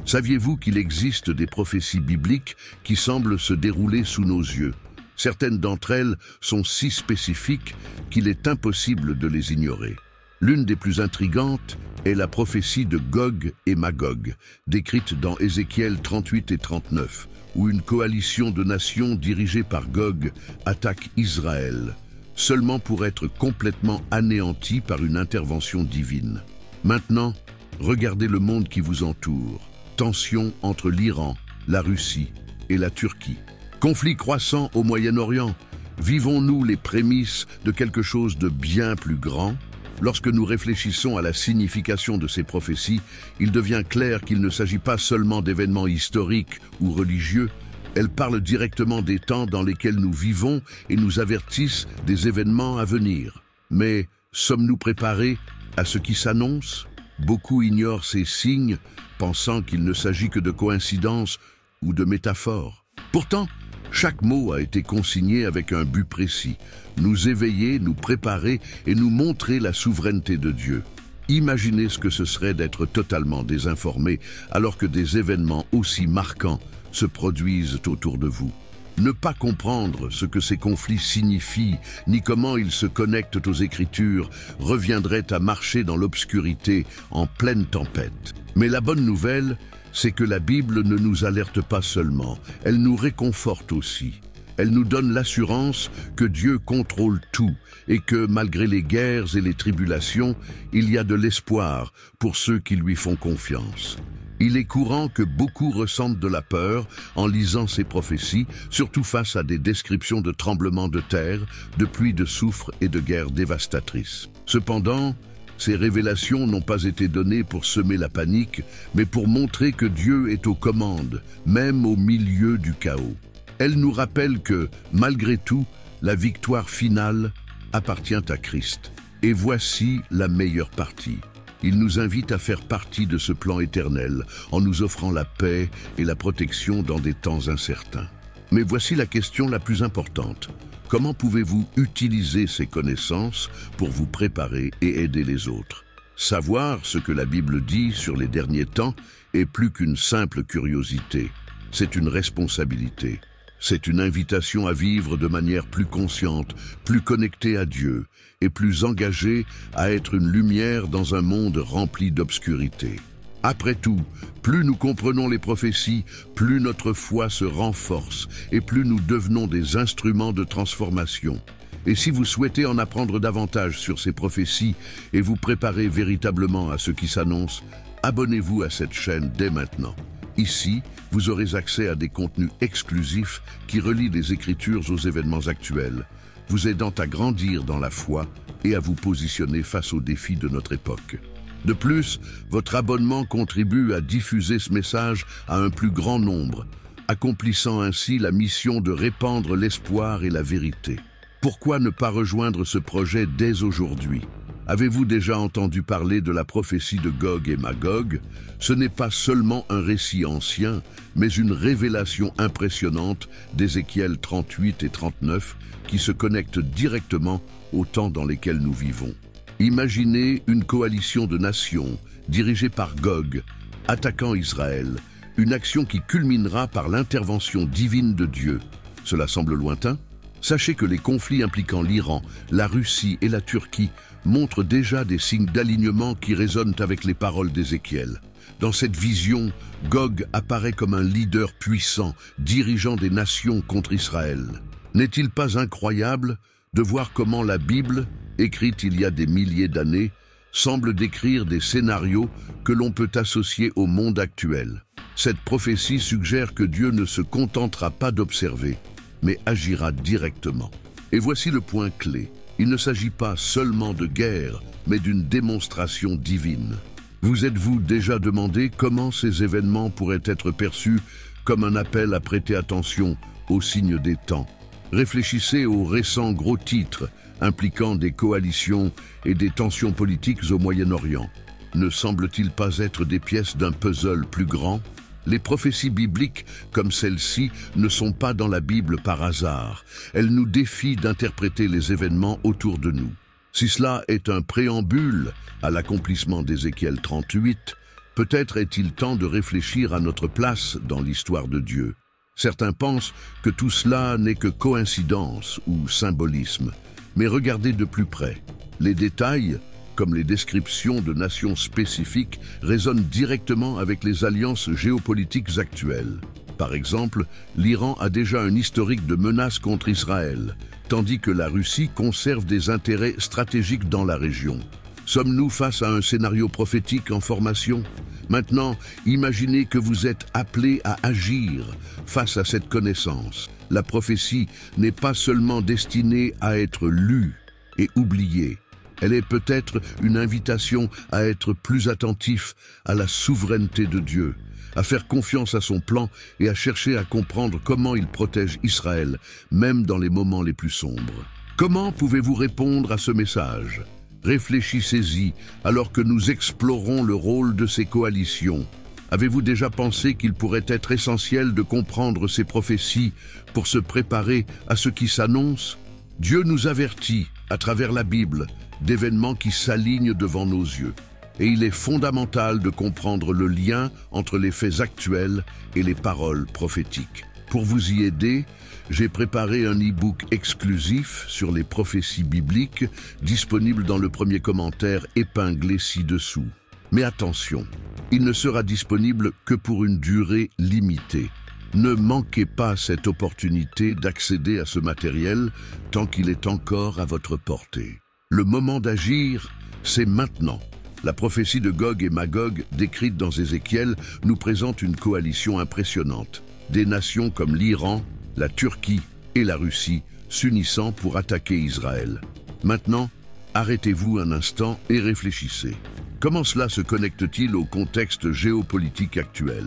Saviez-vous qu'il existe des prophéties bibliques qui semblent se dérouler sous nos yeux? Certaines d'entre elles sont si spécifiques qu'il est impossible de les ignorer. L'une des plus intrigantes est la prophétie de Gog et Magog, décrite dans Ézéchiel 38 et 39, où une coalition de nations dirigée par Gog attaque Israël, seulement pour être complètement anéantie par une intervention divine. Maintenant, regardez le monde qui vous entoure. Tensions entre l'Iran, la Russie et la Turquie. Conflit croissant au Moyen-Orient. Vivons-nous les prémices de quelque chose de bien plus grand? Lorsque nous réfléchissons à la signification de ces prophéties, il devient clair qu'il ne s'agit pas seulement d'événements historiques ou religieux. Elles parlent directement des temps dans lesquels nous vivons et nous avertissent des événements à venir. Mais sommes-nous préparés à ce qui s'annonce? Beaucoup ignorent ces signes, pensant qu'il ne s'agit que de coïncidences ou de métaphores. Pourtant, chaque mot a été consigné avec un but précis: nous éveiller, nous préparer et nous montrer la souveraineté de Dieu. Imaginez ce que ce serait d'être totalement désinformé alors que des événements aussi marquants se produisent autour de vous. Ne pas comprendre ce que ces conflits signifient, ni comment ils se connectent aux Écritures, reviendrait à marcher dans l'obscurité en pleine tempête. Mais la bonne nouvelle, c'est que la Bible ne nous alerte pas seulement, elle nous réconforte aussi. Elle nous donne l'assurance que Dieu contrôle tout et que, malgré les guerres et les tribulations, il y a de l'espoir pour ceux qui lui font confiance. Il est courant que beaucoup ressentent de la peur en lisant ces prophéties, surtout face à des descriptions de tremblements de terre, de pluies de soufre et de guerres dévastatrices. Cependant, ces révélations n'ont pas été données pour semer la panique, mais pour montrer que Dieu est aux commandes, même au milieu du chaos. Elles nous rappellent que, malgré tout, la victoire finale appartient à Christ. Et voici la meilleure partie. Il nous invite à faire partie de ce plan éternel, en nous offrant la paix et la protection dans des temps incertains. Mais voici la question la plus importante. Comment pouvez-vous utiliser ces connaissances pour vous préparer et aider les autres? Savoir ce que la Bible dit sur les derniers temps est plus qu'une simple curiosité. C'est une responsabilité. C'est une invitation à vivre de manière plus consciente, plus connectée à Dieu et plus engagée à être une lumière dans un monde rempli d'obscurité. Après tout, plus nous comprenons les prophéties, plus notre foi se renforce et plus nous devenons des instruments de transformation. Et si vous souhaitez en apprendre davantage sur ces prophéties et vous préparer véritablement à ce qui s'annonce, abonnez-vous à cette chaîne dès maintenant. Ici, vous aurez accès à des contenus exclusifs qui relient les Écritures aux événements actuels, vous aidant à grandir dans la foi et à vous positionner face aux défis de notre époque. De plus, votre abonnement contribue à diffuser ce message à un plus grand nombre, accomplissant ainsi la mission de répandre l'espoir et la vérité. Pourquoi ne pas rejoindre ce projet dès aujourd'hui? Avez-vous déjà entendu parler de la prophétie de Gog et Magog? Ce n'est pas seulement un récit ancien, mais une révélation impressionnante d'Ézéchiel 38 et 39 qui se connecte directement aux temps dans lesquels nous vivons. Imaginez une coalition de nations dirigée par Gog, attaquant Israël, une action qui culminera par l'intervention divine de Dieu. Cela semble lointain? Sachez que les conflits impliquant l'Iran, la Russie et la Turquie montrent déjà des signes d'alignement qui résonnent avec les paroles d'Ézéchiel. Dans cette vision, Gog apparaît comme un leader puissant, dirigeant des nations contre Israël. N'est-il pas incroyable de voir comment la Bible, écrite il y a des milliers d'années, semble décrire des scénarios que l'on peut associer au monde actuel? Cette prophétie suggère que Dieu ne se contentera pas d'observer, mais agira directement. Et voici le point clé. Il ne s'agit pas seulement de guerre, mais d'une démonstration divine. Vous êtes-vous déjà demandé comment ces événements pourraient être perçus comme un appel à prêter attention aux signes des temps? Réfléchissez aux récents gros titres impliquant des coalitions et des tensions politiques au Moyen-Orient. Ne semble-t-il pas être des pièces d'un puzzle plus grand? Les prophéties bibliques comme celle-ci ne sont pas dans la Bible par hasard. Elles nous défient d'interpréter les événements autour de nous. Si cela est un préambule à l'accomplissement d'Ézéchiel 38, Peut-être est-il temps de réfléchir à notre place dans l'histoire de Dieu. Certains pensent que tout cela n'est que coïncidence ou symbolisme. Mais regardez de plus près. Les détails, comme les descriptions de nations spécifiques, résonnent directement avec les alliances géopolitiques actuelles. Par exemple, l'Iran a déjà un historique de menaces contre Israël, tandis que la Russie conserve des intérêts stratégiques dans la région. Sommes-nous face à un scénario prophétique en formation? Maintenant, imaginez que vous êtes appelé à agir face à cette connaissance. La prophétie n'est pas seulement destinée à être lue et oubliée. Elle est peut-être une invitation à être plus attentif à la souveraineté de Dieu, à faire confiance à son plan et à chercher à comprendre comment il protège Israël, même dans les moments les plus sombres. Comment pouvez-vous répondre à ce message? Réfléchissez-y alors que nous explorons le rôle de ces coalitions. Avez-vous déjà pensé qu'il pourrait être essentiel de comprendre ces prophéties pour se préparer à ce qui s'annonce? Dieu nous avertit, à travers la Bible, d'événements qui s'alignent devant nos yeux. Et il est fondamental de comprendre le lien entre les faits actuels et les paroles prophétiques. Pour vous y aider, j'ai préparé un e-book exclusif sur les prophéties bibliques, disponible dans le premier commentaire épinglé ci-dessous. Mais attention, il ne sera disponible que pour une durée limitée. Ne manquez pas cette opportunité d'accéder à ce matériel tant qu'il est encore à votre portée. Le moment d'agir, c'est maintenant. La prophétie de Gog et Magog, décrite dans Ézéchiel, nous présente une coalition impressionnante. Des nations comme l'Iran, la Turquie et la Russie s'unissant pour attaquer Israël. Maintenant, arrêtez-vous un instant et réfléchissez. Comment cela se connecte-t-il au contexte géopolitique actuel?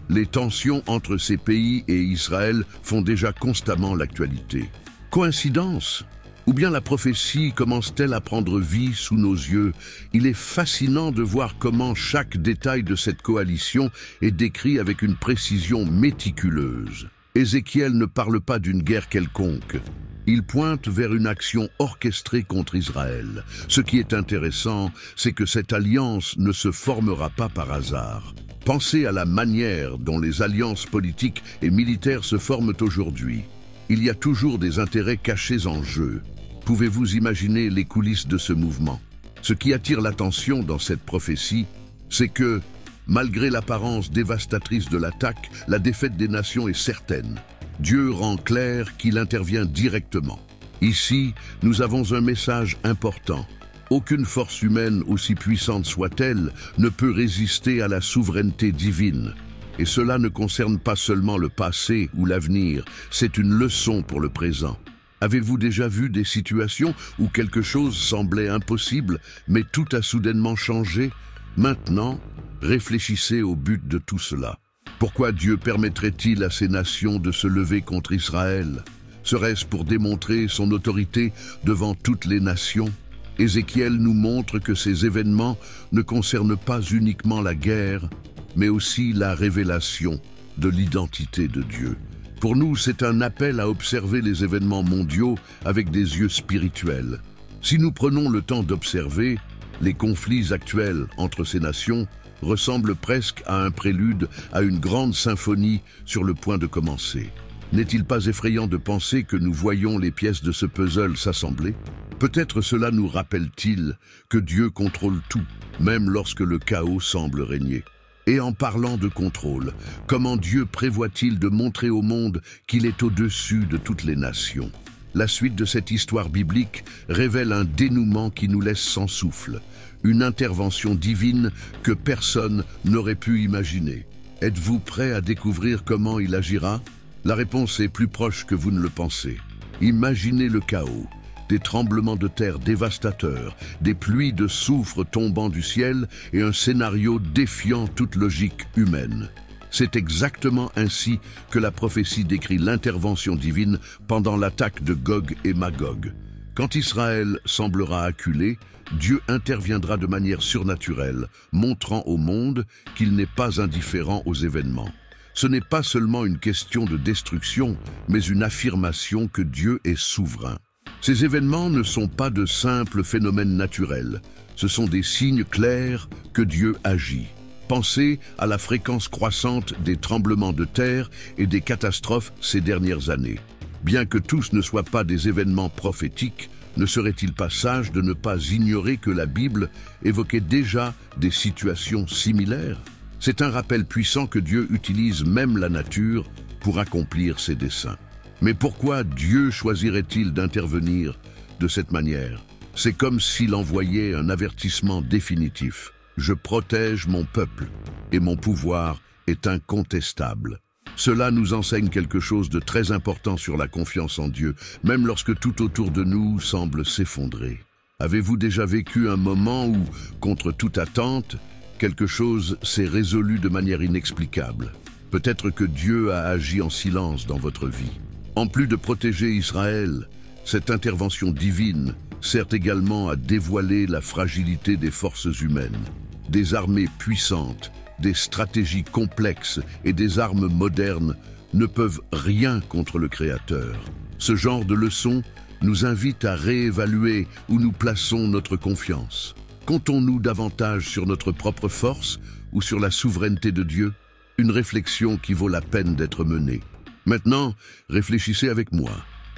Les tensions entre ces pays et Israël font déjà constamment l'actualité. Coïncidence? Ou bien la prophétie commence-t-elle à prendre vie sous nos yeux? Il est fascinant de voir comment chaque détail de cette coalition est décrit avec une précision méticuleuse. Ézéchiel ne parle pas d'une guerre quelconque. Il pointe vers une action orchestrée contre Israël. Ce qui est intéressant, c'est que cette alliance ne se formera pas par hasard. Pensez à la manière dont les alliances politiques et militaires se forment aujourd'hui. Il y a toujours des intérêts cachés en jeu. Pouvez-vous imaginer les coulisses de ce mouvement? Ce qui attire l'attention dans cette prophétie, c'est que, malgré l'apparence dévastatrice de l'attaque, la défaite des nations est certaine. Dieu rend clair qu'il intervient directement. Ici, nous avons un message important. Aucune force humaine, aussi puissante soit-elle, ne peut résister à la souveraineté divine. Et cela ne concerne pas seulement le passé ou l'avenir, c'est une leçon pour le présent. Avez-vous déjà vu des situations où quelque chose semblait impossible, mais tout a soudainement changé? Maintenant, réfléchissez au but de tout cela. Pourquoi Dieu permettrait-il à ces nations de se lever contre Israël? Serait-ce pour démontrer son autorité devant toutes les nations? Ézéchiel nous montre que ces événements ne concernent pas uniquement la guerre, mais aussi la révélation de l'identité de Dieu. Pour nous, c'est un appel à observer les événements mondiaux avec des yeux spirituels. Si nous prenons le temps d'observer, les conflits actuels entre ces nations ressemblent presque à un prélude à une grande symphonie sur le point de commencer. N'est-il pas effrayant de penser que nous voyons les pièces de ce puzzle s'assembler? Peut-être cela nous rappelle-t-il que Dieu contrôle tout, même lorsque le chaos semble régner. Et en parlant de contrôle, comment Dieu prévoit-il de montrer au monde qu'il est au-dessus de toutes les nations? La suite de cette histoire biblique révèle un dénouement qui nous laisse sans souffle, une intervention divine que personne n'aurait pu imaginer. Êtes-vous prêt à découvrir comment il agira? La réponse est plus proche que vous ne le pensez. Imaginez le chaos. Des tremblements de terre dévastateurs, des pluies de soufre tombant du ciel et un scénario défiant toute logique humaine. C'est exactement ainsi que la prophétie décrit l'intervention divine pendant l'attaque de Gog et Magog. Quand Israël semblera acculé, Dieu interviendra de manière surnaturelle, montrant au monde qu'il n'est pas indifférent aux événements. Ce n'est pas seulement une question de destruction, mais une affirmation que Dieu est souverain. Ces événements ne sont pas de simples phénomènes naturels, ce sont des signes clairs que Dieu agit. Pensez à la fréquence croissante des tremblements de terre et des catastrophes ces dernières années. Bien que tous ne soient pas des événements prophétiques, ne serait-il pas sage de ne pas ignorer que la Bible évoquait déjà des situations similaires? C'est un rappel puissant que Dieu utilise même la nature pour accomplir ses desseins. Mais pourquoi Dieu choisirait-il d'intervenir de cette manière? C'est comme s'il envoyait un avertissement définitif. Je protège mon peuple et mon pouvoir est incontestable. Cela nous enseigne quelque chose de très important sur la confiance en Dieu, même lorsque tout autour de nous semble s'effondrer. Avez-vous déjà vécu un moment où, contre toute attente, quelque chose s'est résolu de manière inexplicable? Peut-être que Dieu a agi en silence dans votre vie. En plus de protéger Israël, cette intervention divine sert également à dévoiler la fragilité des forces humaines. Des armées puissantes, des stratégies complexes et des armes modernes ne peuvent rien contre le Créateur. Ce genre de leçon nous invite à réévaluer où nous plaçons notre confiance. Comptons-nous davantage sur notre propre force ou sur la souveraineté de Dieu? Une réflexion qui vaut la peine d'être menée. Maintenant, réfléchissez avec moi.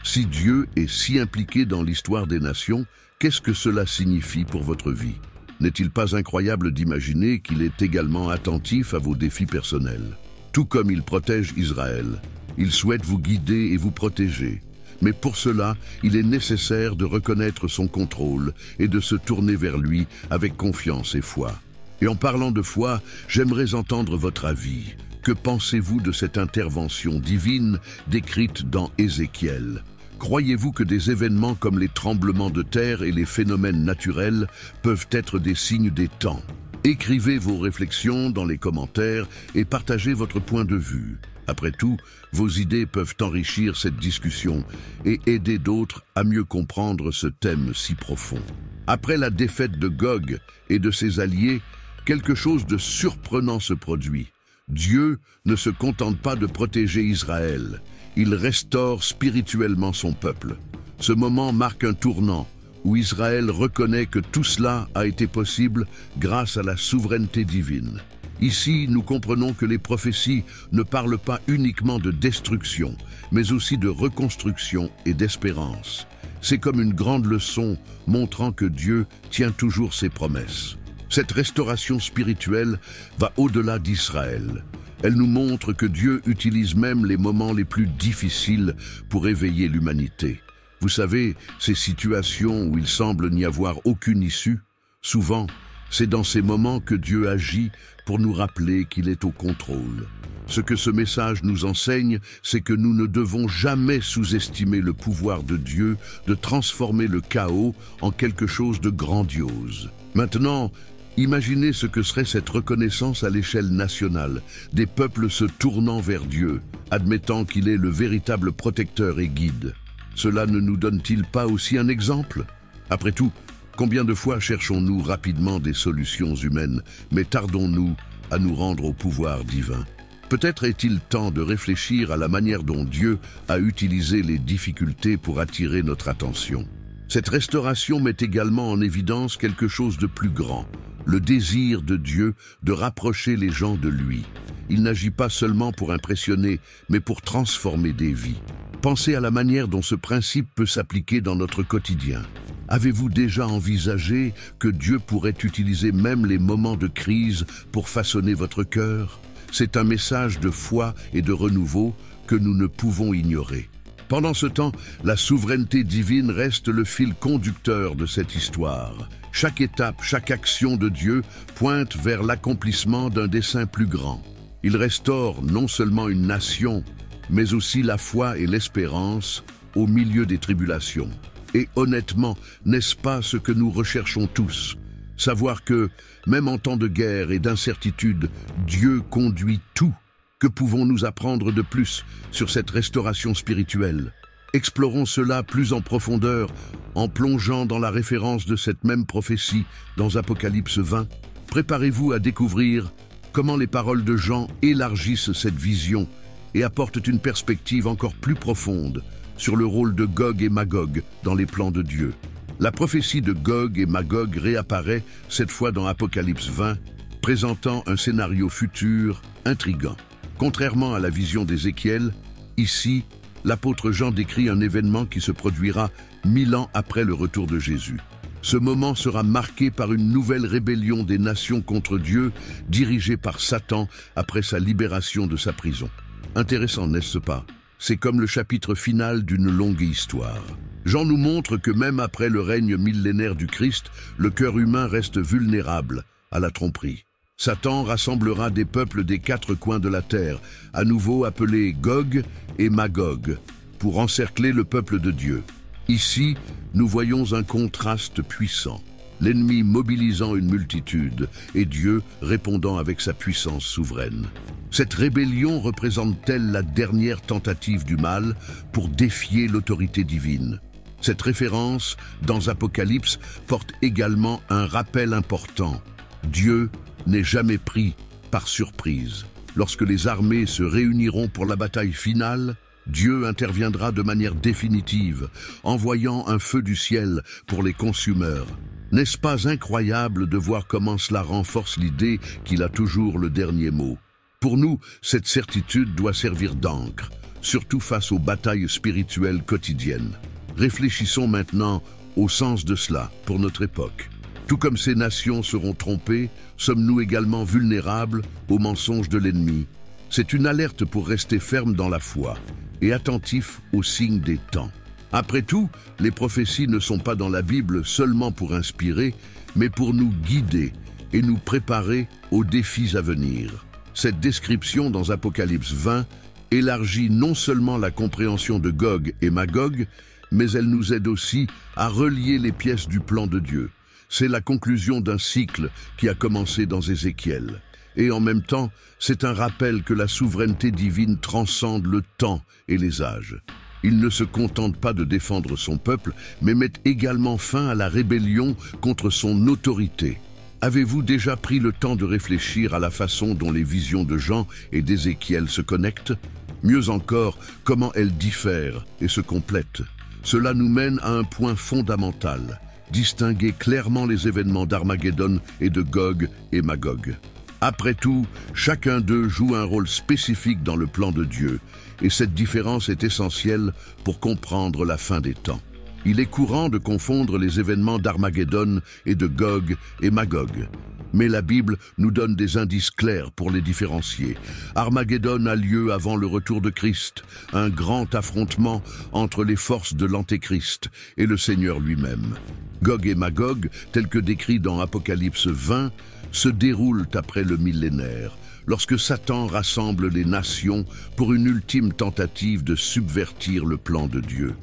Si Dieu est si impliqué dans l'histoire des nations, qu'est-ce que cela signifie pour votre vie? N'est-il pas incroyable d'imaginer qu'il est également attentif à vos défis personnels? Tout comme il protège Israël, il souhaite vous guider et vous protéger. Mais pour cela, il est nécessaire de reconnaître son contrôle et de se tourner vers lui avec confiance et foi. Et en parlant de foi, j'aimerais entendre votre avis. Que pensez-vous de cette intervention divine décrite dans Ézéchiel? Croyez-vous que des événements comme les tremblements de terre et les phénomènes naturels peuvent être des signes des temps? Écrivez vos réflexions dans les commentaires et partagez votre point de vue. Après tout, vos idées peuvent enrichir cette discussion et aider d'autres à mieux comprendre ce thème si profond. Après la défaite de Gog et de ses alliés, quelque chose de surprenant se produit. Dieu ne se contente pas de protéger Israël. Il restaure spirituellement son peuple. Ce moment marque un tournant où Israël reconnaît que tout cela a été possible grâce à la souveraineté divine. Ici, nous comprenons que les prophéties ne parlent pas uniquement de destruction, mais aussi de reconstruction et d'espérance. C'est comme une grande leçon montrant que Dieu tient toujours ses promesses. Cette restauration spirituelle va au-delà d'Israël. Elle nous montre que Dieu utilise même les moments les plus difficiles pour éveiller l'humanité. Vous savez, ces situations où il semble n'y avoir aucune issue, souvent, c'est dans ces moments que Dieu agit pour nous rappeler qu'il est au contrôle. Ce que ce message nous enseigne, c'est que nous ne devons jamais sous-estimer le pouvoir de Dieu de transformer le chaos en quelque chose de grandiose. Maintenant, imaginez ce que serait cette reconnaissance à l'échelle nationale, des peuples se tournant vers Dieu, admettant qu'il est le véritable protecteur et guide. Cela ne nous donne-t-il pas aussi un exemple? Après tout, combien de fois cherchons-nous rapidement des solutions humaines, mais tardons-nous à nous rendre au pouvoir divin? Peut-être est-il temps de réfléchir à la manière dont Dieu a utilisé les difficultés pour attirer notre attention. Cette restauration met également en évidence quelque chose de plus grand, le désir de Dieu de rapprocher les gens de lui. Il n'agit pas seulement pour impressionner, mais pour transformer des vies. Pensez à la manière dont ce principe peut s'appliquer dans notre quotidien. Avez-vous déjà envisagé que Dieu pourrait utiliser même les moments de crise pour façonner votre cœur? C'est un message de foi et de renouveau que nous ne pouvons ignorer. Pendant ce temps, la souveraineté divine reste le fil conducteur de cette histoire. Chaque étape, chaque action de Dieu pointe vers l'accomplissement d'un dessein plus grand. Il restaure non seulement une nation, mais aussi la foi et l'espérance au milieu des tribulations. Et honnêtement, n'est-ce pas ce que nous recherchons tous? Savoir que, même en temps de guerre et d'incertitude, Dieu conduit tout. Que pouvons-nous apprendre de plus sur cette restauration spirituelle? Explorons cela plus en profondeur en plongeant dans la référence de cette même prophétie dans Apocalypse 20. Préparez-vous à découvrir comment les paroles de Jean élargissent cette vision et apportent une perspective encore plus profonde sur le rôle de Gog et Magog dans les plans de Dieu. La prophétie de Gog et Magog réapparaît cette fois dans Apocalypse 20, présentant un scénario futur intrigant. Contrairement à la vision d'Ézéchiel, ici, l'apôtre Jean décrit un événement qui se produira 1000 ans après le retour de Jésus. Ce moment sera marqué par une nouvelle rébellion des nations contre Dieu, dirigée par Satan après sa libération de sa prison. Intéressant, n'est-ce pas? C'est comme le chapitre final d'une longue histoire. Jean nous montre que même après le règne millénaire du Christ, le cœur humain reste vulnérable à la tromperie. Satan rassemblera des peuples des 4 coins de la terre, à nouveau appelés Gog et Magog, pour encercler le peuple de Dieu. Ici, nous voyons un contraste puissant, l'ennemi mobilisant une multitude et Dieu répondant avec sa puissance souveraine. Cette rébellion représente-t-elle la dernière tentative du mal pour défier l'autorité divine? Cette référence, dans Apocalypse, porte également un rappel important. Dieu n'est jamais pris par surprise. Lorsque les armées se réuniront pour la bataille finale, Dieu interviendra de manière définitive, envoyant un feu du ciel pour les consumeurs. N'est-ce pas incroyable de voir comment cela renforce l'idée qu'il a toujours le dernier mot? Pour nous, cette certitude doit servir d'encre, surtout face aux batailles spirituelles quotidiennes. Réfléchissons maintenant au sens de cela pour notre époque. Tout comme ces nations seront trompées, sommes-nous également vulnérables aux mensonges de l'ennemi? C'est une alerte pour rester ferme dans la foi et attentif aux signes des temps. Après tout, les prophéties ne sont pas dans la Bible seulement pour inspirer, mais pour nous guider et nous préparer aux défis à venir. Cette description dans Apocalypse 20 élargit non seulement la compréhension de Gog et Magog, mais elle nous aide aussi à relier les pièces du plan de Dieu. C'est la conclusion d'un cycle qui a commencé dans Ézéchiel. Et en même temps, c'est un rappel que la souveraineté divine transcende le temps et les âges. Il ne se contente pas de défendre son peuple, mais met également fin à la rébellion contre son autorité. Avez-vous déjà pris le temps de réfléchir à la façon dont les visions de Jean et d'Ézéchiel se connectent? Mieux encore, comment elles diffèrent et se complètent? Cela nous mène à un point fondamental: distinguer clairement les événements d'Armageddon et de Gog et Magog. Après tout, chacun d'eux joue un rôle spécifique dans le plan de Dieu, et cette différence est essentielle pour comprendre la fin des temps. Il est courant de confondre les événements d'Armageddon et de Gog et Magog, mais la Bible nous donne des indices clairs pour les différencier. Armageddon a lieu avant le retour de Christ, un grand affrontement entre les forces de l'Antéchrist et le Seigneur lui-même. Gog et Magog, tels que décrits dans Apocalypse 20, se déroulent après le millénaire, lorsque Satan rassemble les nations pour une ultime tentative de subvertir le plan de Dieu.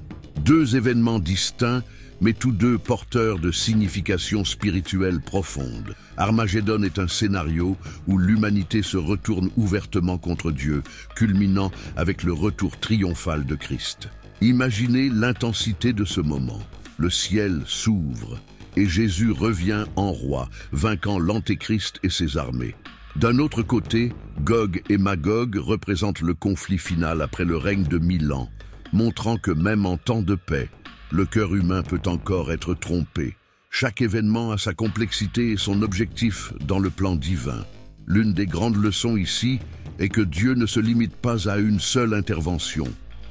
2 événements distincts, mais tous 2 porteurs de signification spirituelle profonde. Armageddon est un scénario où l'humanité se retourne ouvertement contre Dieu, culminant avec le retour triomphal de Christ. Imaginez l'intensité de ce moment. Le ciel s'ouvre et Jésus revient en roi, vainquant l'Antéchrist et ses armées. D'un autre côté, Gog et Magog représentent le conflit final après le règne de 1000 ans, montrant que même en temps de paix, le cœur humain peut encore être trompé. Chaque événement a sa complexité et son objectif dans le plan divin. L'une des grandes leçons ici est que Dieu ne se limite pas à une seule intervention.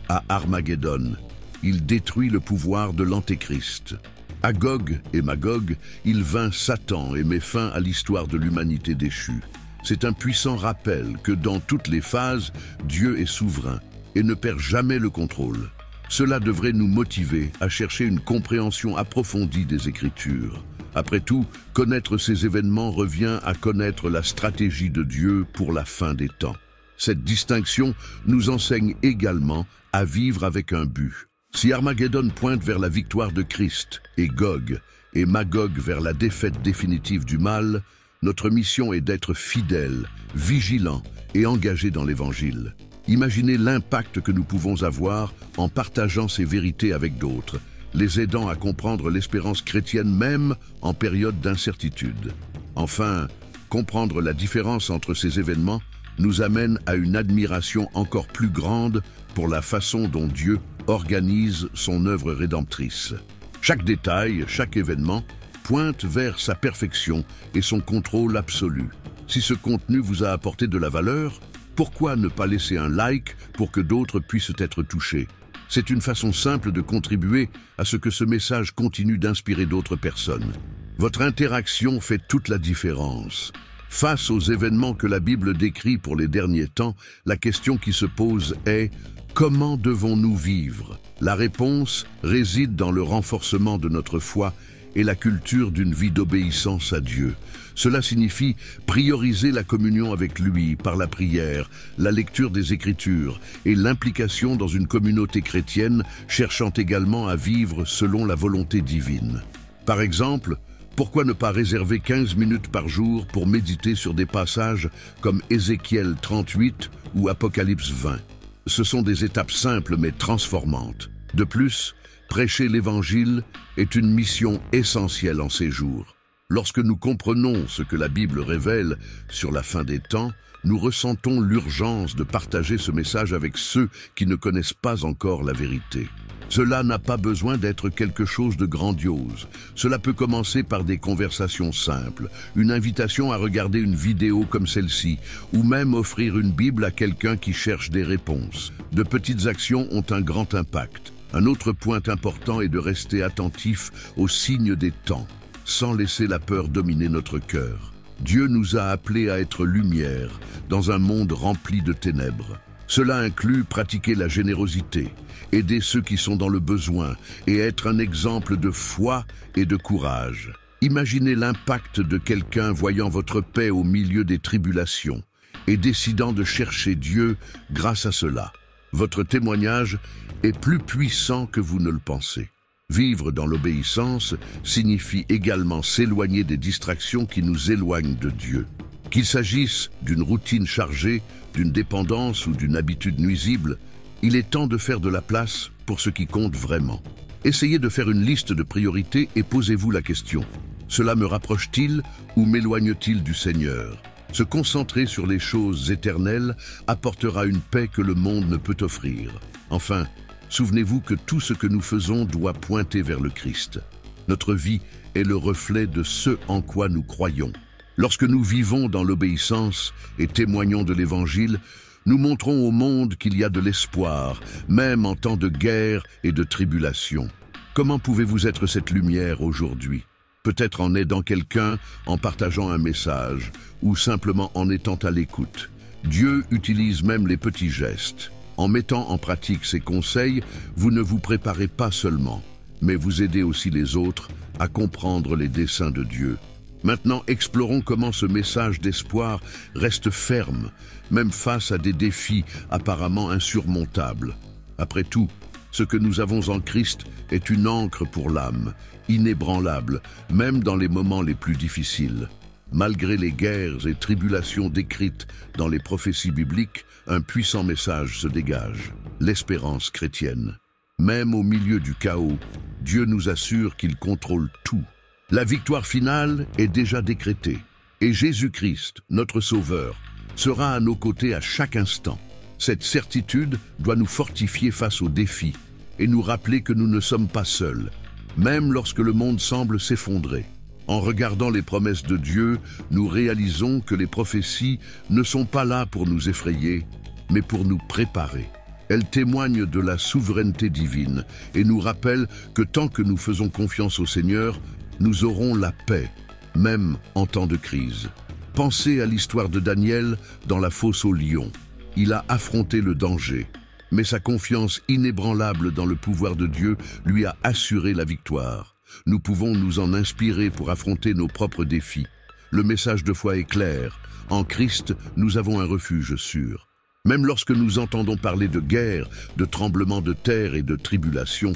À Armageddon, il détruit le pouvoir de l'Antéchrist. À Gog et Magog, il vainc Satan et met fin à l'histoire de l'humanité déchue. C'est un puissant rappel que dans toutes les phases, Dieu est souverain et ne perd jamais le contrôle. Cela devrait nous motiver à chercher une compréhension approfondie des Écritures. Après tout, connaître ces événements revient à connaître la stratégie de Dieu pour la fin des temps. Cette distinction nous enseigne également à vivre avec un but. Si Armageddon pointe vers la victoire de Christ et Gog et Magog vers la défaite définitive du mal, notre mission est d'être fidèles, vigilants et engagés dans l'Évangile. Imaginez l'impact que nous pouvons avoir en partageant ces vérités avec d'autres, les aidant à comprendre l'espérance chrétienne même en période d'incertitude. Enfin, comprendre la différence entre ces événements nous amène à une admiration encore plus grande pour la façon dont Dieu organise son œuvre rédemptrice. Chaque détail, chaque événement pointe vers sa perfection et son contrôle absolu. Si ce contenu vous a apporté de la valeur, pourquoi ne pas laisser un like pour que d'autres puissent être touchés? C'est une façon simple de contribuer à ce que ce message continue d'inspirer d'autres personnes. Votre interaction fait toute la différence. Face aux événements que la Bible décrit pour les derniers temps, la question qui se pose est « Comment devons-nous vivre ?» La réponse réside dans le renforcement de notre foi et la culture d'une vie d'obéissance à Dieu. Cela signifie prioriser la communion avec lui par la prière, la lecture des Écritures et l'implication dans une communauté chrétienne cherchant également à vivre selon la volonté divine. Par exemple, pourquoi ne pas réserver 15 minutes par jour pour méditer sur des passages comme Ézéchiel 38 ou Apocalypse 20? Ce sont des étapes simples mais transformantes. De plus, prêcher l'Évangile est une mission essentielle en ces jours. Lorsque nous comprenons ce que la Bible révèle sur la fin des temps, nous ressentons l'urgence de partager ce message avec ceux qui ne connaissent pas encore la vérité. Cela n'a pas besoin d'être quelque chose de grandiose. Cela peut commencer par des conversations simples, une invitation à regarder une vidéo comme celle-ci, ou même offrir une Bible à quelqu'un qui cherche des réponses. De petites actions ont un grand impact. Un autre point important est de rester attentif aux signes des temps, sans laisser la peur dominer notre cœur. Dieu nous a appelés à être lumière dans un monde rempli de ténèbres. Cela inclut pratiquer la générosité, aider ceux qui sont dans le besoin et être un exemple de foi et de courage. Imaginez l'impact de quelqu'un voyant votre paix au milieu des tribulations et décidant de chercher Dieu grâce à cela. Votre témoignage est plus puissant que vous ne le pensez. Vivre dans l'obéissance signifie également s'éloigner des distractions qui nous éloignent de Dieu. Qu'il s'agisse d'une routine chargée, d'une dépendance ou d'une habitude nuisible, il est temps de faire de la place pour ce qui compte vraiment. Essayez de faire une liste de priorités et posez-vous la question. Cela me rapproche-t-il ou m'éloigne-t-il du Seigneur? Se concentrer sur les choses éternelles apportera une paix que le monde ne peut offrir. Enfin, souvenez-vous que tout ce que nous faisons doit pointer vers le Christ. Notre vie est le reflet de ce en quoi nous croyons. Lorsque nous vivons dans l'obéissance et témoignons de l'Évangile, nous montrons au monde qu'il y a de l'espoir, même en temps de guerre et de tribulation. Comment pouvez-vous être cette lumière aujourd'hui? Peut-être en aidant quelqu'un, en partageant un message, ou simplement en étant à l'écoute. Dieu utilise même les petits gestes. En mettant en pratique ces conseils, vous ne vous préparez pas seulement, mais vous aidez aussi les autres à comprendre les desseins de Dieu. Maintenant, explorons comment ce message d'espoir reste ferme, même face à des défis apparemment insurmontables. Après tout, ce que nous avons en Christ est une ancre pour l'âme, inébranlable, même dans les moments les plus difficiles. Malgré les guerres et tribulations décrites dans les prophéties bibliques, un puissant message se dégage, l'espérance chrétienne. Même au milieu du chaos, Dieu nous assure qu'il contrôle tout. La victoire finale est déjà décrétée, et Jésus-Christ, notre Sauveur, sera à nos côtés à chaque instant. Cette certitude doit nous fortifier face aux défis et nous rappeler que nous ne sommes pas seuls, même lorsque le monde semble s'effondrer. En regardant les promesses de Dieu, nous réalisons que les prophéties ne sont pas là pour nous effrayer, mais pour nous préparer. Elles témoignent de la souveraineté divine et nous rappellent que tant que nous faisons confiance au Seigneur, nous aurons la paix, même en temps de crise. Pensez à l'histoire de Daniel dans la fosse aux lions. Il a affronté le danger, mais sa confiance inébranlable dans le pouvoir de Dieu lui a assuré la victoire. Nous pouvons nous en inspirer pour affronter nos propres défis. Le message de foi est clair. En Christ, nous avons un refuge sûr. Même lorsque nous entendons parler de guerre, de tremblements de terre et de tribulations,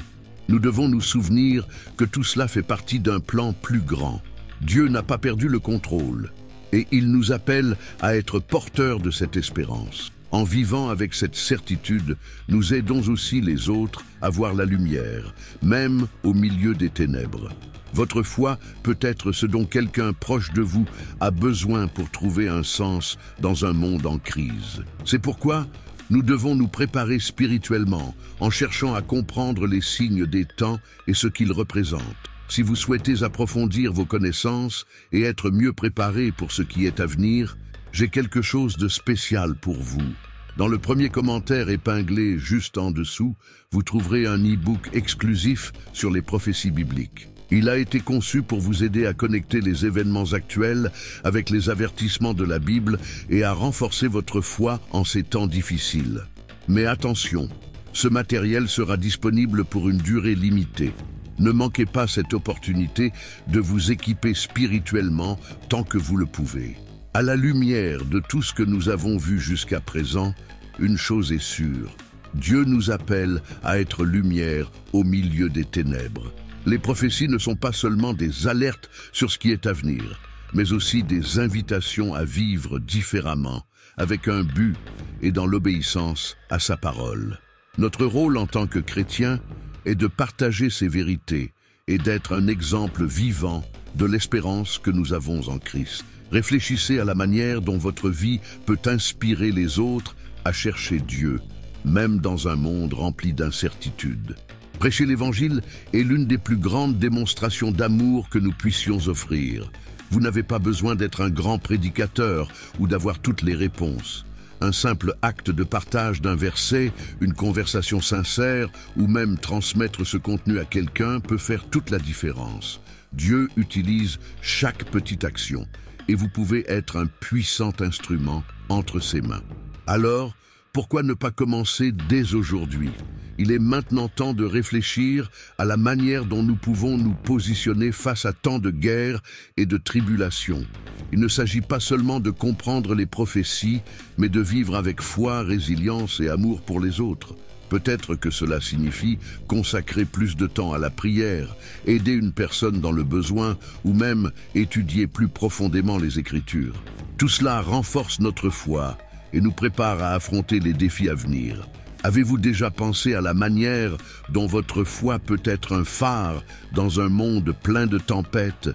nous devons nous souvenir que tout cela fait partie d'un plan plus grand. Dieu n'a pas perdu le contrôle et il nous appelle à être porteurs de cette espérance. En vivant avec cette certitude, nous aidons aussi les autres à voir la lumière, même au milieu des ténèbres. Votre foi peut être ce dont quelqu'un proche de vous a besoin pour trouver un sens dans un monde en crise. C'est pourquoi nous devons nous préparer spirituellement en cherchant à comprendre les signes des temps et ce qu'ils représentent. Si vous souhaitez approfondir vos connaissances et être mieux préparé pour ce qui est à venir, j'ai quelque chose de spécial pour vous. Dans le premier commentaire épinglé juste en dessous, vous trouverez un e-book exclusif sur les prophéties bibliques. Il a été conçu pour vous aider à connecter les événements actuels avec les avertissements de la Bible et à renforcer votre foi en ces temps difficiles. Mais attention, ce matériel sera disponible pour une durée limitée. Ne manquez pas cette opportunité de vous équiper spirituellement tant que vous le pouvez. À la lumière de tout ce que nous avons vu jusqu'à présent, une chose est sûre, Dieu nous appelle à être lumière au milieu des ténèbres. Les prophéties ne sont pas seulement des alertes sur ce qui est à venir, mais aussi des invitations à vivre différemment, avec un but et dans l'obéissance à sa parole. Notre rôle en tant que chrétiens est de partager ces vérités et d'être un exemple vivant de l'espérance que nous avons en Christ. Réfléchissez à la manière dont votre vie peut inspirer les autres à chercher Dieu, même dans un monde rempli d'incertitudes. Prêcher l'Évangile est l'une des plus grandes démonstrations d'amour que nous puissions offrir. Vous n'avez pas besoin d'être un grand prédicateur ou d'avoir toutes les réponses. Un simple acte de partage d'un verset, une conversation sincère ou même transmettre ce contenu à quelqu'un peut faire toute la différence. Dieu utilise chaque petite action et vous pouvez être un puissant instrument entre ses mains. Alors, pourquoi ne pas commencer dès aujourd'hui ? Il est maintenant temps de réfléchir à la manière dont nous pouvons nous positionner face à tant de guerres et de tribulations. Il ne s'agit pas seulement de comprendre les prophéties, mais de vivre avec foi, résilience et amour pour les autres. Peut-être que cela signifie consacrer plus de temps à la prière, aider une personne dans le besoin ou même étudier plus profondément les Écritures. Tout cela renforce notre foi et nous prépare à affronter les défis à venir. Avez-vous déjà pensé à la manière dont votre foi peut être un phare dans un monde plein de tempêtes?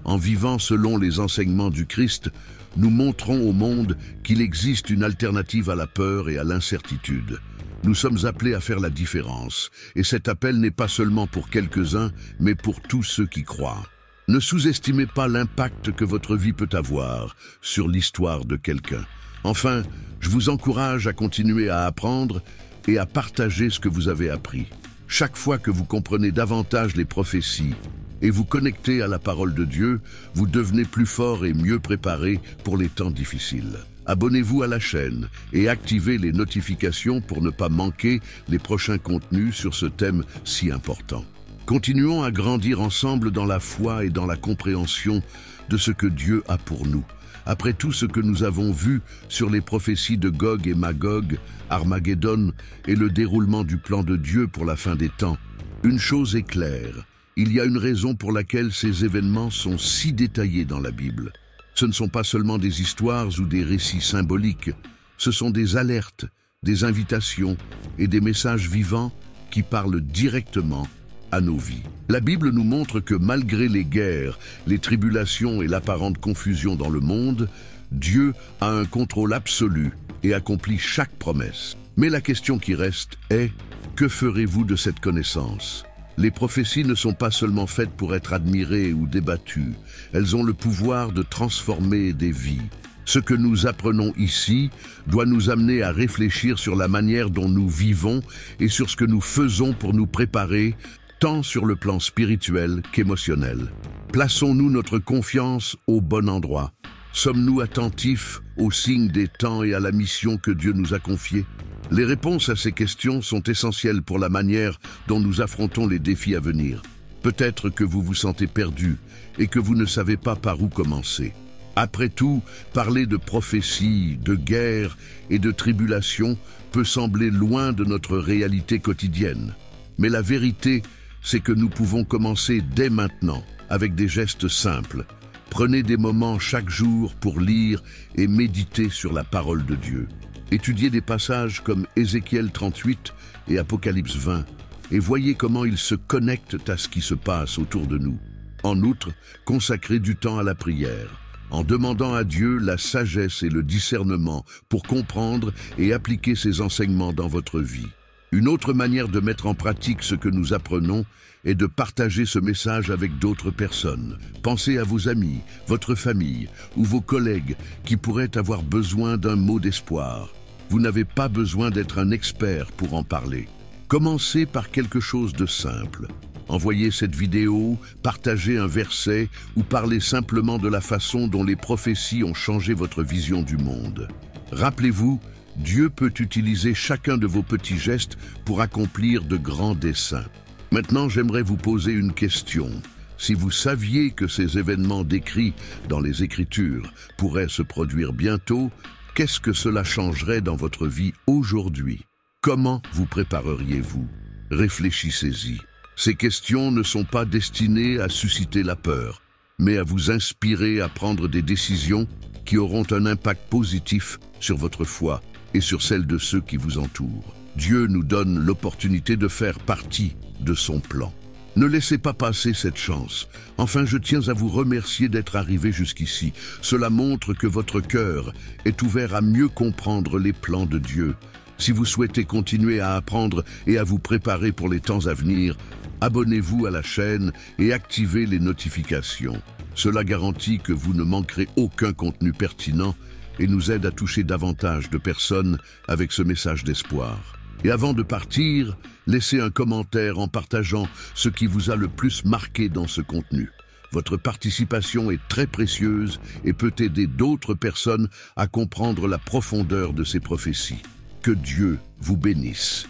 En vivant selon les enseignements du Christ, nous montrons au monde qu'il existe une alternative à la peur et à l'incertitude. Nous sommes appelés à faire la différence, et cet appel n'est pas seulement pour quelques-uns, mais pour tous ceux qui croient. Ne sous-estimez pas l'impact que votre vie peut avoir sur l'histoire de quelqu'un. Enfin, je vous encourage à continuer à apprendre et à partager ce que vous avez appris. Chaque fois que vous comprenez davantage les prophéties et vous connectez à la parole de Dieu, vous devenez plus fort et mieux préparé pour les temps difficiles. Abonnez-vous à la chaîne et activez les notifications pour ne pas manquer les prochains contenus sur ce thème si important. Continuons à grandir ensemble dans la foi et dans la compréhension de ce que Dieu a pour nous. Après tout ce que nous avons vu sur les prophéties de Gog et Magog, Armageddon et le déroulement du plan de Dieu pour la fin des temps, une chose est claire, il y a une raison pour laquelle ces événements sont si détaillés dans la Bible. Ce ne sont pas seulement des histoires ou des récits symboliques, ce sont des alertes, des invitations et des messages vivants qui parlent directement à nos vies. La Bible nous montre que malgré les guerres, les tribulations et l'apparente confusion dans le monde, Dieu a un contrôle absolu et accomplit chaque promesse. Mais la question qui reste est, que ferez-vous de cette connaissance ? Les prophéties ne sont pas seulement faites pour être admirées ou débattues, elles ont le pouvoir de transformer des vies. Ce que nous apprenons ici doit nous amener à réfléchir sur la manière dont nous vivons et sur ce que nous faisons pour nous préparer tant sur le plan spirituel qu'émotionnel. Plaçons-nous notre confiance au bon endroit? Sommes-nous attentifs aux signes des temps et à la mission que Dieu nous a confiée? Les réponses à ces questions sont essentielles pour la manière dont nous affrontons les défis à venir. Peut-être que vous vous sentez perdu et que vous ne savez pas par où commencer. Après tout, parler de prophétie, de guerre et de tribulation peut sembler loin de notre réalité quotidienne. Mais la vérité, c'est que nous pouvons commencer dès maintenant, avec des gestes simples. Prenez des moments chaque jour pour lire et méditer sur la parole de Dieu. Étudiez des passages comme Ézéchiel 38 et Apocalypse 20, et voyez comment ils se connectent à ce qui se passe autour de nous. En outre, consacrez du temps à la prière, en demandant à Dieu la sagesse et le discernement pour comprendre et appliquer ses enseignements dans votre vie. Une autre manière de mettre en pratique ce que nous apprenons est de partager ce message avec d'autres personnes. Pensez à vos amis, votre famille ou vos collègues qui pourraient avoir besoin d'un mot d'espoir. Vous n'avez pas besoin d'être un expert pour en parler. Commencez par quelque chose de simple. Envoyez cette vidéo, partagez un verset ou parlez simplement de la façon dont les prophéties ont changé votre vision du monde. Rappelez-vous, Dieu peut utiliser chacun de vos petits gestes pour accomplir de grands desseins. Maintenant, j'aimerais vous poser une question. Si vous saviez que ces événements décrits dans les Écritures pourraient se produire bientôt, qu'est-ce que cela changerait dans votre vie aujourd'hui? Comment vous prépareriez-vous? Réfléchissez-y. Ces questions ne sont pas destinées à susciter la peur, mais à vous inspirer à prendre des décisions qui auront un impact positif sur votre foi et sur celle de ceux qui vous entourent. Dieu nous donne l'opportunité de faire partie de son plan. Ne laissez pas passer cette chance. Enfin, je tiens à vous remercier d'être arrivé jusqu'ici. Cela montre que votre cœur est ouvert à mieux comprendre les plans de Dieu. Si vous souhaitez continuer à apprendre et à vous préparer pour les temps à venir, abonnez-vous à la chaîne et activez les notifications. Cela garantit que vous ne manquerez aucun contenu pertinent et nous aide à toucher davantage de personnes avec ce message d'espoir. Et avant de partir, laissez un commentaire en partageant ce qui vous a le plus marqué dans ce contenu. Votre participation est très précieuse et peut aider d'autres personnes à comprendre la profondeur de ces prophéties. Que Dieu vous bénisse.